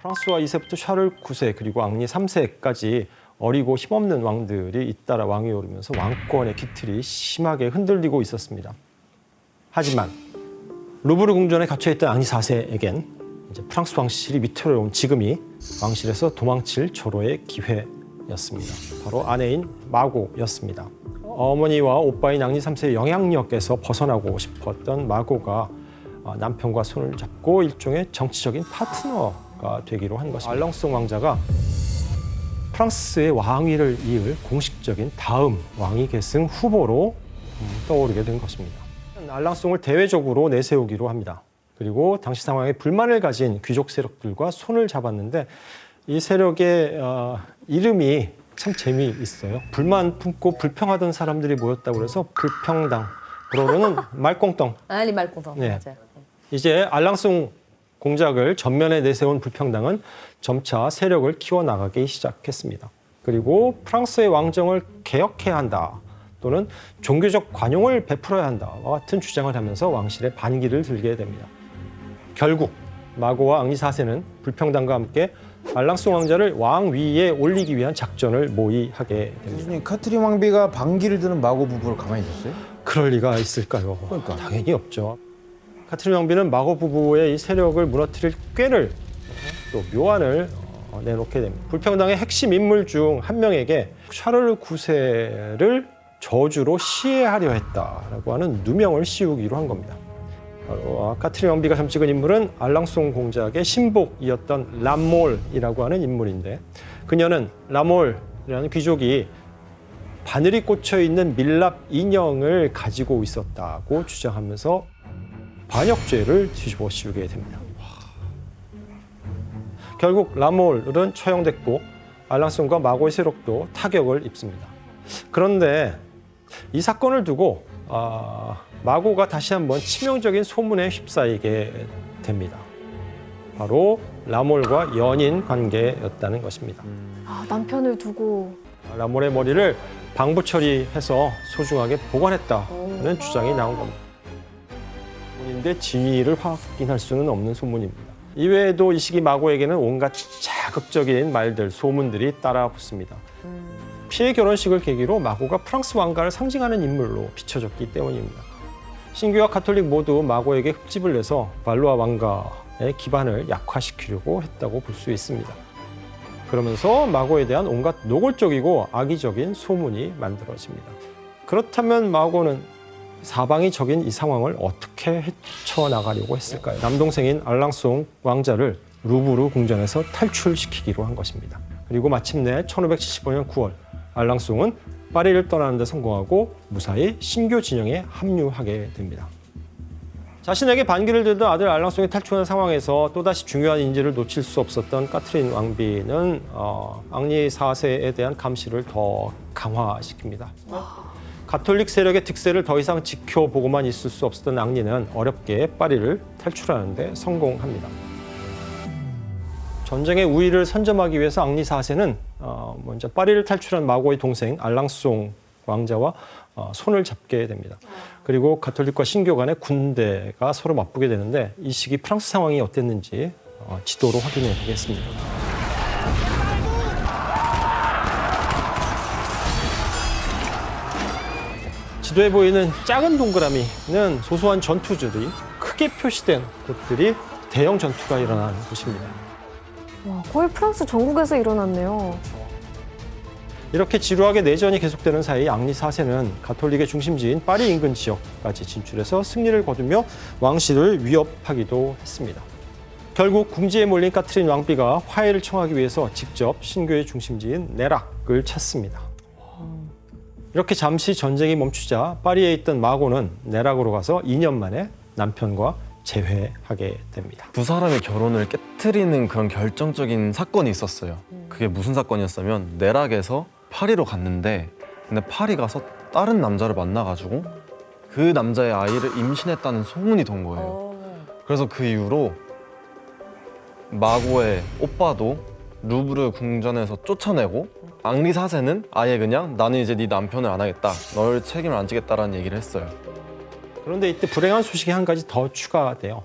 프랑스와 2세부터 샤를 9세 그리고 앙리 3세까지 어리고 힘없는 왕들이 잇따라 왕위에 오르면서 왕권의 기틀이 심하게 흔들리고 있었습니다. 하지만 루브르 궁전에 갇혀있던 앙리 4세에겐 이제 프랑스 왕실이 위태로운 지금이 왕실에서 도망칠 절호의 기회였습니다. 바로 아내인 마고였습니다. 어머니와 오빠인 앙리 3세의 영향력에서 벗어나고 싶었던 마고가 남편과 손을 잡고 일종의 정치적인 파트너가 되기로 한 것입니다. 알랑송 왕자가 프랑스의 왕위를 이을 공식적인 다음 왕위 계승 후보로 떠오르게 된 것입니다. 알랑송을 대외적으로 내세우기로 합니다. 그리고 당시 상황에 불만을 가진 귀족 세력들과 손을 잡았는데 이 세력의 이름이 참 재미있어요. 불만 품고 불평하던 사람들이 모였다고 해서 불평당, 그러고는 말꽁덩. 아니 말꽁덩. 네. 맞아요. 이제 알랑송 공작을 전면에 내세운 불평당은 점차 세력을 키워나가기 시작했습니다. 그리고 프랑스의 왕정을 개혁해야 한다, 또는 종교적 관용을 베풀어야 한다와 같은 주장을 하면서 왕실의 반기를 들게 됩니다. 결국 마고와 앙리 4세는 불평당과 함께 알랑송 왕자를 왕위에 올리기 위한 작전을 모의하게 됩니다. 교수님, 카트린 왕비가 반기를 드는 마고 부부를 가만히 뒀어요? 그럴 리가 있을까요? 그러니까. 당연히 없죠. 카트린 왕비는 마고 부부의 이 세력을 무너뜨릴 꾀를, 또 묘안을 내놓게 됩니다. 불평당의 핵심 인물 중 한 명에게 샤를 9세를 저주로 시해하려 했다라고 하는 누명을 씌우기로 한 겁니다. 바로 카트린 왕비가 점찍은 인물은 알랑송 공작의 신복이었던 라몰이라고 하는 인물인데, 그녀는 라몰이라는 귀족이 바늘이 꽂혀 있는 밀랍 인형을 가지고 있었다고 주장하면서 반역죄를 뒤집어 씌우게 됩니다. 결국 라몰은 처형됐고 알랑송과 마고의 세력도 타격을 입습니다. 그런데 이 사건을 두고 마고가 다시 한번 치명적인 소문에 휩싸이게 됩니다. 바로 라몰과 연인 관계였다는 것입니다. 남편을 두고 라몰의 머리를 방부 처리해서 소중하게 보관했다는 주장이 나온 겁니다. 소문인데 진위를 확인할 수는 없는 소문입니다. 이외에도 이 시기 마고에게는 온갖 자극적인 말들, 소문들이 따라 붙습니다. 피해 결혼식을 계기로 마고가 프랑스 왕가를 상징하는 인물로 비춰졌기 때문입니다. 신교와 가톨릭 모두 마고에게 흠집을 내서 발루아 왕가의 기반을 약화시키려고 했다고 볼 수 있습니다. 그러면서 마고에 대한 온갖 노골적이고 악의적인 소문이 만들어집니다. 그렇다면 마고는 사방이 적인 이 상황을 어떻게 헤쳐나가려고 했을까요? 남동생인 알랑송 왕자를 루브르 궁전에서 탈출시키기로 한 것입니다. 그리고 마침내 1575년 9월 알랑송은 파리를 떠나는 데 성공하고 무사히 신교 진영에 합류하게 됩니다. 자신에게 반기를 들던 아들 알랑송이 탈출한 상황에서 또다시 중요한 인지를 놓칠 수 없었던 카트린 왕비는 앙리 4세에 대한 감시를 더 강화시킵니다. 가톨릭 세력의 득세를 더 이상 지켜보고만 있을 수 없었던 앙리는 어렵게 파리를 탈출하는 데 성공합니다. 전쟁의 우위를 선점하기 위해서 앙리 4세는 먼저 파리를 탈출한 마고의 동생 알랑송 왕자와 손을 잡게 됩니다. 그리고 가톨릭과 신교 간의 군대가 서로 맞붙게 되는데, 이 시기 프랑스 상황이 어땠는지 지도로 확인해 보겠습니다. 지도에 보이는 작은 동그라미는 소소한 전투들이 크게 표시된 곳들이 대형 전투가 일어나는 곳입니다. 와, 거의 프랑스 전국에서 일어났네요. 이렇게 지루하게 내전이 계속되는 사이 앙리 4세는 가톨릭의 중심지인 파리 인근 지역까지 진출해서 승리를 거두며 왕실을 위협하기도 했습니다. 결국 궁지에 몰린 카트린 왕비가 화해를 청하기 위해서 직접 신교의 중심지인 네락을 찾습니다. 이렇게 잠시 전쟁이 멈추자 파리에 있던 마고는 네락으로 가서 2년 만에 남편과 재회하게 됩니다. 두 사람의 결혼을 깨트리는 그런 결정적인 사건이 있었어요. 그게 무슨 사건이었냐면, 네락에서 파리로 갔는데, 근데 파리 가서 다른 남자를 만나가지고 그 남자의 아이를 임신했다는 소문이 돈 거예요. 그래서 그 이후로 마고의 오빠도 루브르 궁전에서 쫓아내고, 앙리 4세는 아예 그냥 나는 이제 네 남편을 안 하겠다, 널 책임을 안 지겠다라는 얘기를 했어요. 그런데 이때 불행한 소식이 한 가지 더 추가돼요.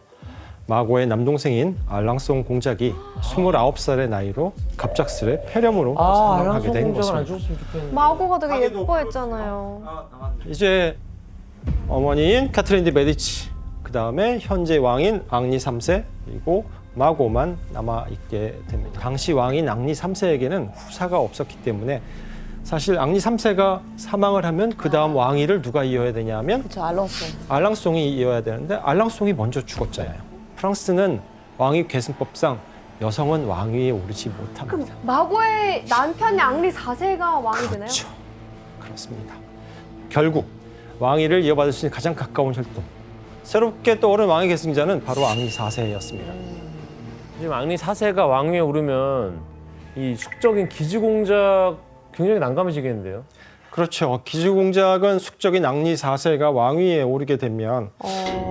마고의 남동생인 알랑송 공작이 29살의 나이로 갑작스레 폐렴으로 사망하게 된 것입니다. 마고가 되게 예뻐했잖아요. 이제 어머니인 카트린 디 메디치, 그 다음에 현재 왕인 앙리 3세, 그리고 마고만 남아있게 됩니다. 당시 왕인 앙리 3세에게는 후사가 없었기 때문에 사실 앙리 3세가 사망을 하면 그 다음 왕위를 누가 이어야 되냐 하면 그렇죠, 알롱송. 알랑송이 이어야 되는데 알랑송이 먼저 죽었잖아요. 프랑스는 왕위 계승법상 여성은 왕위에 오르지 못합니다. 그럼 마고의 남편이 앙리 4세가 왕이 되나요? 그렇죠. 그렇습니다. 결국 왕위를 이어받을 수 있는 가장 가까운 혈통, 새롭게 떠오른 왕위 계승자는 바로 앙리 4세였습니다. 지금 앙리 4세가 왕위에 오르면 이 숙적인 기지공작 굉장히 난감해지겠는데요. 그렇죠. 기주공작은 숙적인 앙리 4세가 왕위에 오르게 되면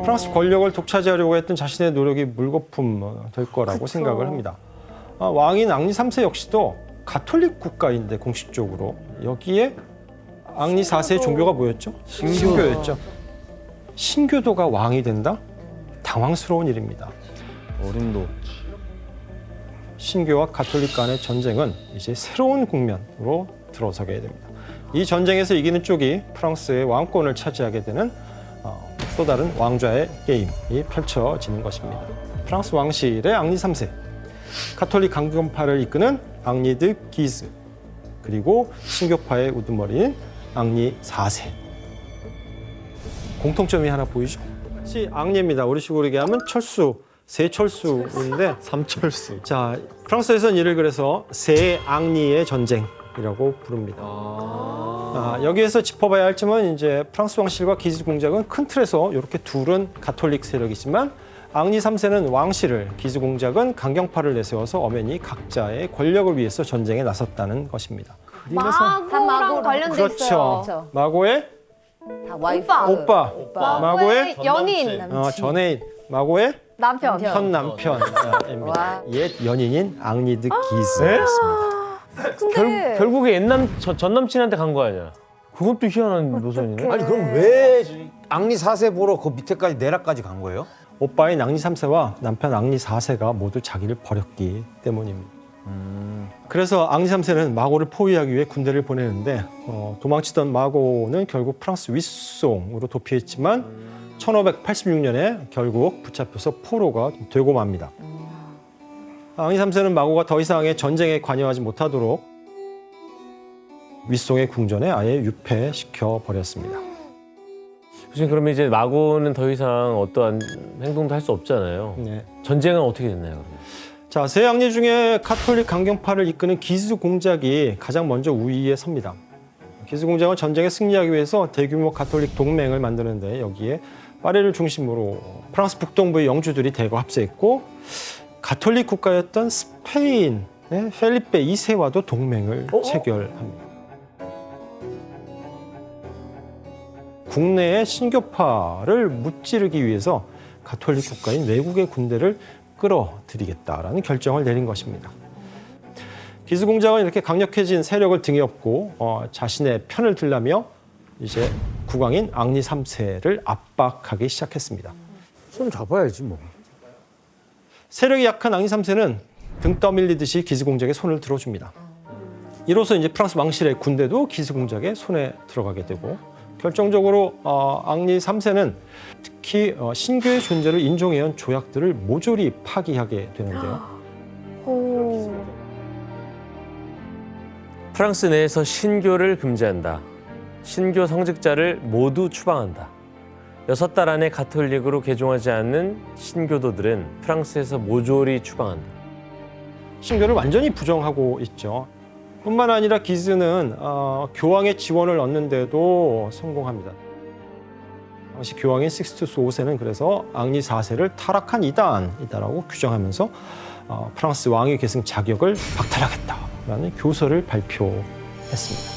프랑스 권력을 독차지하려고 했던 자신의 노력이 물거품 될 거라고 생각을 합니다. 왕인 앙리 3세 역시도 가톨릭 국가인데 공식적으로 여기에 앙리 4세의 종교가 뭐였죠? 신교였죠. 신교도가 왕이 된다? 당황스러운 일입니다. 어림도. 신교와 가톨릭 간의 전쟁은 이제 새로운 국면으로 들어서게 됩니다. 이 전쟁에서 이기는 쪽이 프랑스의 왕권을 차지하게 되는 또 다른 왕좌의 게임이 펼쳐지는 것입니다. 프랑스 왕실의 앙리 3세, 가톨릭 강경파를 이끄는 앙리 드 기즈, 그리고 신교파의 우두머리인 앙리 4세. 공통점이 하나 보이죠? 같이 앙리입니다. 우리식으로 얘기하면 철수, 세철수인데 삼철수. 자, 프랑스에서는 이를 그래서 세 앙리의 전쟁이라고 부릅니다. 여기에서 짚어봐야 할 점은 이제 프랑스 왕실과 기즈 공작은 큰 틀에서 이렇게 둘은 가톨릭 세력이지만 앙리 3세는 왕실을, 기즈 공작은 강경파를 내세워서 엄연히 각자의 권력을 위해서 전쟁에 나섰다는 것입니다. 마고랑 관련돼 있어요. 그렇죠. 마고의 다 와이프. 오빠, 마고의 연인, 전애인, 마고의 남편. 현 남편입니다. 와. 옛 연인인 앙리 드 기즈였습니다. 근데 결국에 옛남 전 남친한테 간 거 아니야. 그것도 희한한 노선이네. 아니 그럼 왜 앙리 4세 보러 그 밑에까지 내라까지 간 거예요? 오빠인 앙리 3세와 남편 앙리 4세가 모두 자기를 버렸기 때문입니다. 그래서 앙리 3세는 마고를 포위하기 위해 군대를 보내는데 도망치던 마고는 결국 프랑스 윗송으로 도피했지만 1586년에 결국 붙잡혀서 포로가 되고 맙니다. 앙리 3세는 마고가 더 이상의 전쟁에 관여하지 못하도록 윗송의 궁전에 아예 유폐시켜 버렸습니다. 교수님, 그러면 이제 마고는 더 이상 어떠한 행동도 할 수 없잖아요. 네. 전쟁은 어떻게 됐나요? 그러면? 자, 세 앙리 중에 가톨릭 강경파를 이끄는 기즈 공작이 가장 먼저 우위에 섭니다. 기즈 공작은 전쟁에 승리하기 위해서 대규모 가톨릭 동맹을 만드는데 여기에 파리를 중심으로 프랑스 북동부의 영주들이 대거 합세했고 가톨릭 국가였던 스페인의 펠리페 2세와도 동맹을 체결합니다. 국내의 신교파를 무찌르기 위해서 가톨릭 국가인 외국의 군대를 끌어들이겠다라는 결정을 내린 것입니다. 기즈 공작은 이렇게 강력해진 세력을 등에 업고 자신의 편을 들라며 이제 국왕인 앙리 3세를 압박하기 시작했습니다. 손 잡아야지 뭐. 세력이 약한 앙리 3세는 등 떠밀리듯이 기즈 공작의 손을 들어줍니다. 이로써 이제 프랑스 왕실의 군대도 기즈 공작의 손에 들어가게 되고 결정적으로 앙리 3세는 특히 신교의 존재를 인정해온 조약들을 모조리 파기하게 되는데요. 프랑스 내에서 신교를 금지한다. 신교 성직자를 모두 추방한다. 6달 안에 가톨릭으로 개종하지 않는 신교도들은 프랑스에서 모조리 추방한다. 신교를 완전히 부정하고 있죠. 뿐만 아니라 기즈는 교황의 지원을 얻는데도 성공합니다. 당시 교황인 식스투스 5세는 그래서 앙리 4세를 타락한 이단이다라고 규정하면서 프랑스 왕위 계승 자격을 박탈하겠다라는 교서를 발표했습니다.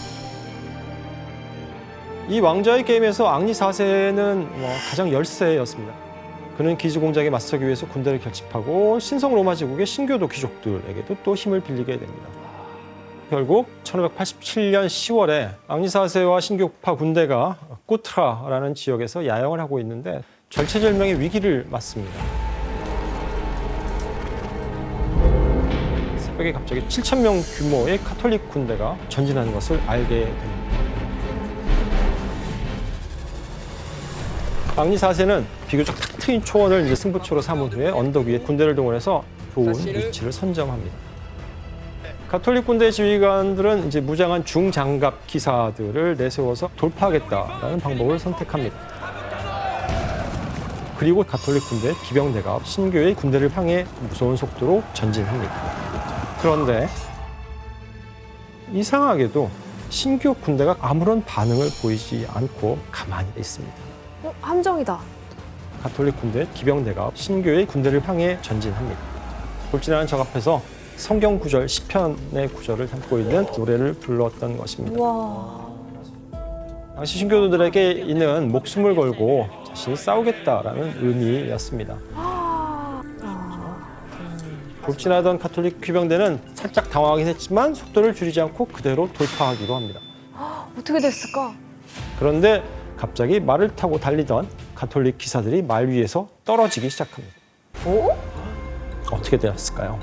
이 왕좌의 게임에서 앙리 4세는 가장 열세였습니다. 그는 기즈 공작에 맞서기 위해서 군대를 결집하고 신성 로마 제국의 신교도 귀족들에게도 또 힘을 빌리게 됩니다. 결국 1587년 10월에 앙리 4세와 신교파 군대가 꼬트라라는 지역에서 야영을 하고 있는데 절체절명의 위기를 맞습니다. 새벽에 갑자기 7,000명 규모의 가톨릭 군대가 전진하는 것을 알게 됩니다. 앙리 4세는 비교적 탁 트인 초원을 이제 승부처로 삼은 후에 언덕 위에 군대를 동원해서 좋은 위치를 선점합니다. 가톨릭 군대 지휘관들은 이제 무장한 중장갑 기사들을 내세워서 돌파하겠다라는 방법을 선택합니다. 그리고 가톨릭 군대 기병대가 신교의 군대를 향해 무서운 속도로 전진합니다. 그런데 이상하게도 신교 군대가 아무런 반응을 보이지 않고 가만히 있습니다. 함정이다. 가톨릭 군대 기병대가 신교의 군대를 향해 전진합니다. 돌진하는 적 앞에서 성경 구절 시편의 구절을 담고 있는 노래를 불렀던 것입니다. 와. 당시 신교도들에게 이는 목숨을 걸고 자신이 싸우겠다라는 의미였습니다. 돌진하던 가톨릭 귀병대는 살짝 당황하긴 했지만 속도를 줄이지 않고 그대로 돌파하기로 합니다. 어떻게 됐을까? 그런데 갑자기 말을 타고 달리던 가톨릭 기사들이 말 위에서 떨어지기 시작합니다. 어떻게 되었을까요?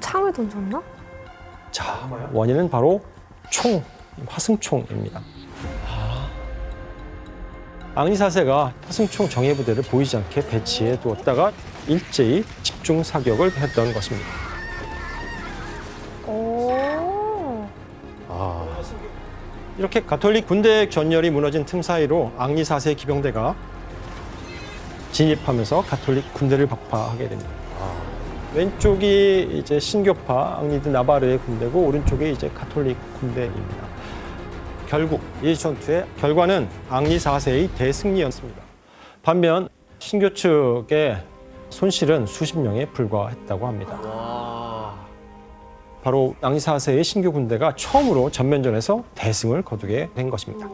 창을 던졌나? 자, 원인은 바로 총, 화승총입니다. 앙리 4세가 화승총 정예부대를 보이지 않게 배치해 두었다가 일제히 집중 사격을 했던 것입니다. 오. 이렇게 가톨릭 군대 전열이 무너진 틈 사이로 앙리 4세 기병대가 진입하면서 가톨릭 군대를 박파하게 됩니다. 왼쪽이 이제 신교파 앙리드 나바르의 군대고 오른쪽이 이제 가톨릭 군대입니다. 결국 이 전투의 결과는 앙리 4세의 대승리였습니다. 반면 신교 측의 손실은 수십 명에 불과했다고 합니다. 바로 앙리 4세의 신교 군대가 처음으로 전면전에서 대승을 거두게 된 것입니다.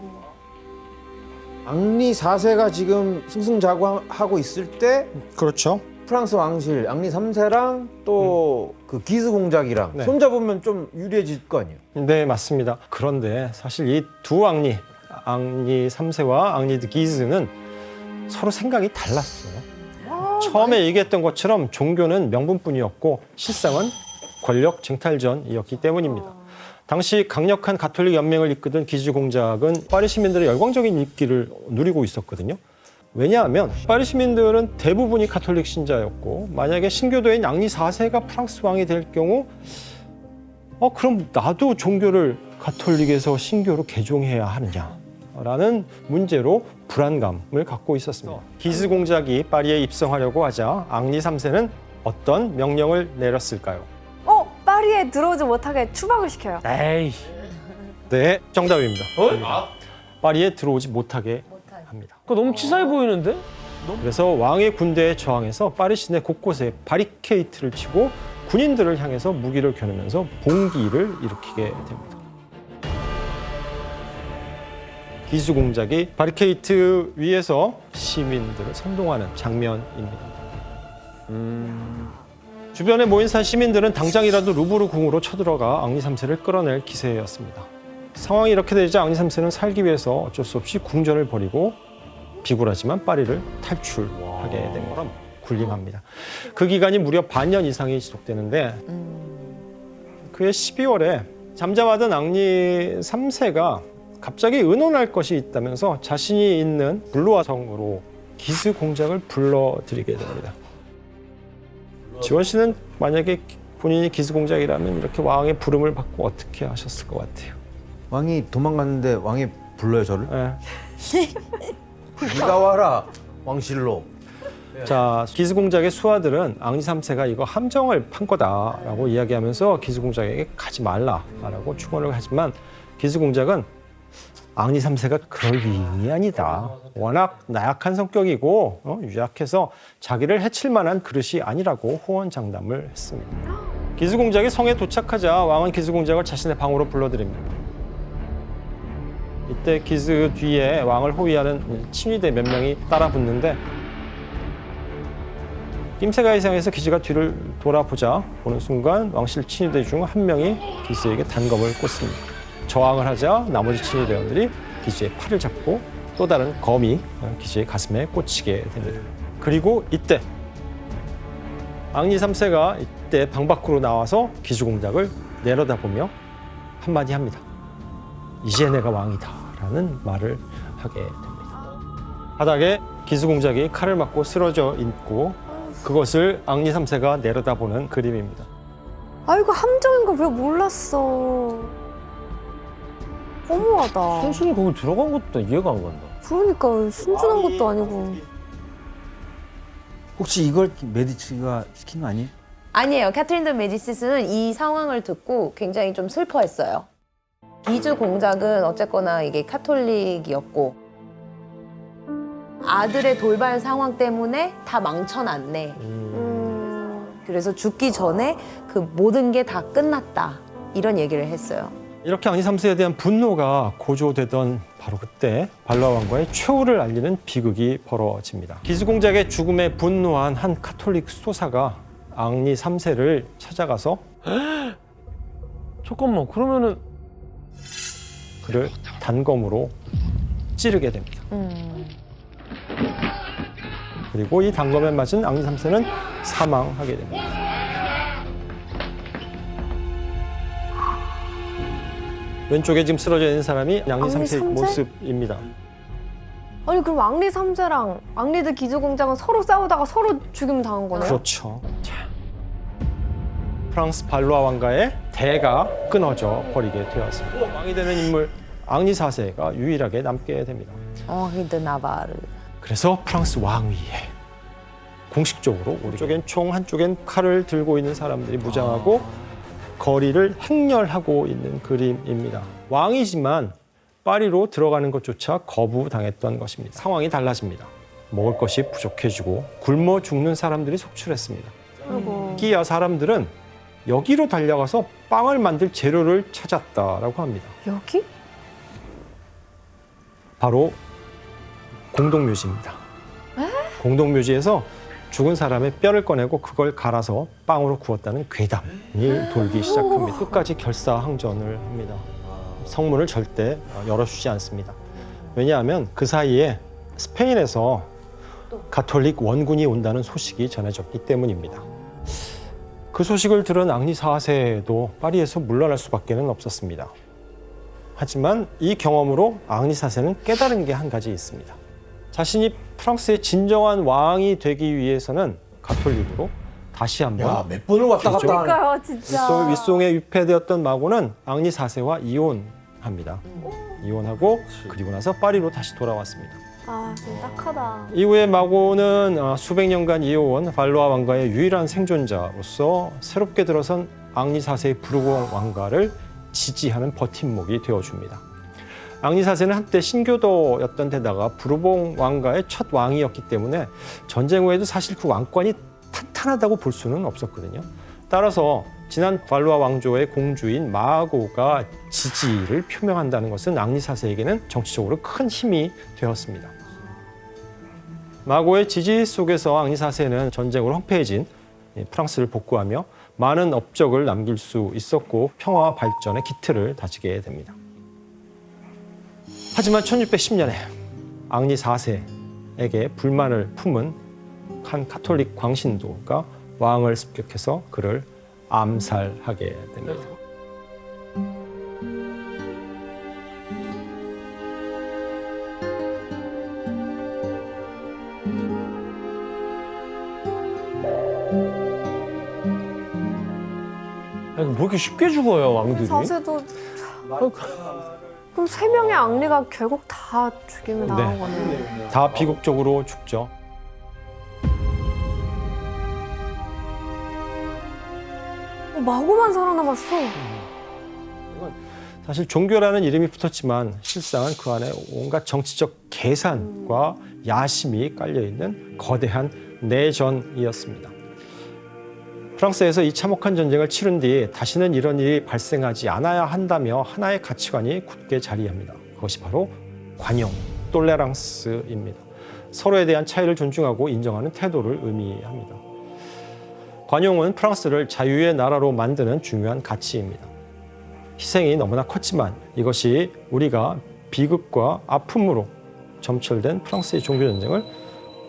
앙리 4세가 지금 승승장구하고 있을 때 그렇죠. 프랑스 왕실 앙리 3세랑 또 그 기스 공작이랑 네. 손잡으면 좀 유리해질 거 아니에요? 네, 맞습니다. 그런데 사실 이 두 앙리 3세와 앙리 드 기즈는 서로 생각이 달랐어요. 처음에 얘기했던 것처럼 종교는 명분뿐이었고 실상은 권력 쟁탈전이었기 때문입니다. 당시 강력한 가톨릭 연맹을 이끄던 기즈 공작은 파리 시민들의 열광적인 인기를 누리고 있었거든요. 왜냐하면 파리 시민들은 대부분이 가톨릭 신자였고 만약에 신교도인 앙리 4세가 프랑스 왕이 될 경우 그럼 나도 종교를 가톨릭에서 신교로 개종해야 하느냐라는 문제로 불안감을 갖고 있었습니다. 기스 공작이 파리에 입성하려고 하자 앙리 3세는 어떤 명령을 내렸을까요? 파리에 들어오지 못하게 추방을 시켜요. 에이. 네, 정답입니다. 파리에 들어오지 못하게 합니다. 그거 너무 치사해 보이는데? 그래서 왕의 군대에 저항해서 파리 시내 곳곳에 바리케이트를 치고 군인들을 향해서 무기를 겨누면서 봉기를 일으키게 됩니다. 기수 공작이 바리케이트 위에서 시민들을 선동하는 장면입니다. 주변에 모인 시민들은 당장이라도 루브르 궁으로 쳐들어가 앙리 3세를 끌어낼 기세였습니다. 상황이 이렇게 되자 앙리 3세는 살기 위해서 어쩔 수 없이 궁전을 버리고 비굴하지만 파리를 탈출하게 됩니다. 군림합니다. 그 기간이 무려 반년 이상이 지속되는데 그해 12월에 잠잠하던 앙리 3세가 갑자기 의논할 것이 있다면서 자신이 있는 블루아 성으로 기스 공작을 불러들이게 됩니다. 지원 씨는 만약에 본인이 기스 공작이라면 이렇게 왕의 부름을 받고 어떻게 하셨을 것 같아요? 왕이 도망갔는데 왕이 불러요 저를? 네. 네가 와라 왕실로. 자, 기스 공작의 수하들은 앙리 3세가 이거 함정을 판 거다라고 이야기하면서 기스 공작에게 가지 말라라고 충원을 하지만 기스 공작은 앙리 3세가 그럴 위인이 아니다. 워낙 나약한 성격이고 유약해서 자기를 해칠 만한 그릇이 아니라고 호언장담을 했습니다. 기스 공작이 성에 도착하자 왕은 기스 공작을 자신의 방으로 불러들입니다. 이때 기스 뒤에 왕을 호위하는 친위대 몇 명이 따라 붙는데 낌새가 이상해서 기스가 뒤를 돌아보자 보는 순간 왕실 친위대 중 한 명이 기스에게 단검을 꽂습니다. 저항을 하자 나머지 친위대원들이 기스의 팔을 잡고 또 다른 검이 기스의 가슴에 꽂히게 됩니다. 그리고 이때 앙리 3세가 때 방 밖으로 나와서 기수공작을 내려다보며 한마디 합니다. 이제 내가 왕이다라는 말을 하게 됩니다. 바닥에 기수공작이 칼을 맞고 쓰러져 있고 그것을 앙리 3세가 내려다보는 그림입니다. 아이고 함정인 거 왜 몰랐어. 허무하다. 순순히 거기 들어간 것도 이해가 안 간다. 그러니까 순진한 것도 아니고. 혹시 이걸 메디치가 시킨 거 아니에요? 아니에요. 캐트린 더 메디시스는 이 상황을 듣고 굉장히 좀 슬퍼했어요. 기주 공작은 어쨌거나 이게 카톨릭이었고 아들의 돌발 상황 때문에 다 망쳐놨네. 그래서 죽기 전에 그 모든 게 다 끝났다. 이런 얘기를 했어요. 이렇게 앙리 3세에 대한 분노가 고조되던 바로 그때 발로아 왕과의 최후를 알리는 비극이 벌어집니다. 기수공작의 죽음에 분노한 한 카톨릭 수도사가 앙리 3세를 찾아가서 잠깐만, 그러면은 그를 단검으로 찌르게 됩니다. 그리고 이 단검에 맞은 앙리 3세는 사망하게 됩니다. 왼쪽에 지금 쓰러져 있는 사람이 앙리 앙리 3세의 삼세? 모습입니다. 아니 그럼 앙리 3세랑 앙리드 기주공작은 서로 싸우다가 서로 죽임 당한 거네요? 그렇죠. 프랑스 발로아 왕가의 대가 끊어져 버리게 되었습니다. 왕이 되는 인물 앙리 4세가 유일하게 남게 됩니다. 히드 나바르. 그래서 프랑스 왕위에 공식적으로 오른쪽엔 총, 한쪽엔 칼을 들고 있는 사람들이 무장하고 거리를 행렬하고 있는 그림입니다. 왕이지만 파리로 들어가는 것조차 거부당했던 것입니다. 상황이 달라집니다. 먹을 것이 부족해지고 굶어 죽는 사람들이 속출했습니다. 아이고. 끼야 사람들은 여기로 달려가서 빵을 만들 재료를 찾았다라고 합니다. 여기? 바로 공동묘지입니다. 공동묘지에서 죽은 사람의 뼈를 꺼내고 그걸 갈아서 빵으로 구웠다는 괴담이 돌기 시작합니다. 끝까지 결사항전을 합니다. 성문을 절대 열어주지 않습니다. 왜냐하면 그 사이에 스페인에서 가톨릭 원군이 온다는 소식이 전해졌기 때문입니다. 그 소식을 들은 앙리 4세도 파리에서 물러날 수밖에 없었습니다. 하지만 이 경험으로 앙리 4세는 깨달은 게 한 가지 있습니다. 자신이 프랑스의 진정한 왕이 되기 위해서는 가톨릭으로 다시 한번 몇 번을 왔다 갔다 하는. 그러니까요 진짜. 윗송에 유폐되었던 마고는 앙리 4세와 이혼합니다. 이혼하고 그리고 나서 파리로 다시 돌아왔습니다. 아 진짜 딱하다. 이후에 마고는 수백 년간 이어온 발로아 왕가의 유일한 생존자로서 새롭게 들어선 앙리 4세의 부르봉 왕가를 지지하는 버팀목이 되어줍니다. 앙리 4세는 한때 신교도였던 데다가 부르봉 왕가의 첫 왕이었기 때문에 전쟁 후에도 사실 그 왕권이 탄탄하다고 볼 수는 없었거든요. 따라서 지난 발로아 왕조의 공주인 마고가 지지를 표명한다는 것은 앙리 4세에게는 정치적으로 큰 힘이 되었습니다. 마고의 지지 속에서 앙리 4세는 전쟁으로 황폐해진 프랑스를 복구하며 많은 업적을 남길 수 있었고 평화와 발전의 기틀을 다지게 됩니다. 하지만 1610년에 앙리 4세에게 불만을 품은 한 가톨릭 광신도가 왕을 습격해서 그를 암살하게 됩니다. 아니, 뭐 이렇게 쉽게 죽어요, 왕들이? 4세도 그럼 3명의 앙리가 결국 다 죽임을 당한 네. 거네요. 다 비극적으로 죽죠. 마고만 살아남았어. 사실 종교라는 이름이 붙었지만 실상은 그 안에 온갖 정치적 계산과 야심이 깔려있는 거대한 내전이었습니다. 프랑스에서 이 참혹한 전쟁을 치른 뒤 다시는 이런 일이 발생하지 않아야 한다며 하나의 가치관이 굳게 자리합니다. 그것이 바로 관용, 똘레랑스입니다. 서로에 대한 차이를 존중하고 인정하는 태도를 의미합니다. 관용은 프랑스를 자유의 나라로 만드는 중요한 가치입니다. 희생이 너무나 컸지만 이것이 우리가 비극과 아픔으로 점철된 프랑스의 종교전쟁을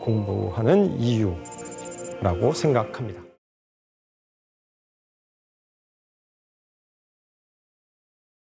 공부하는 이유라고 생각합니다.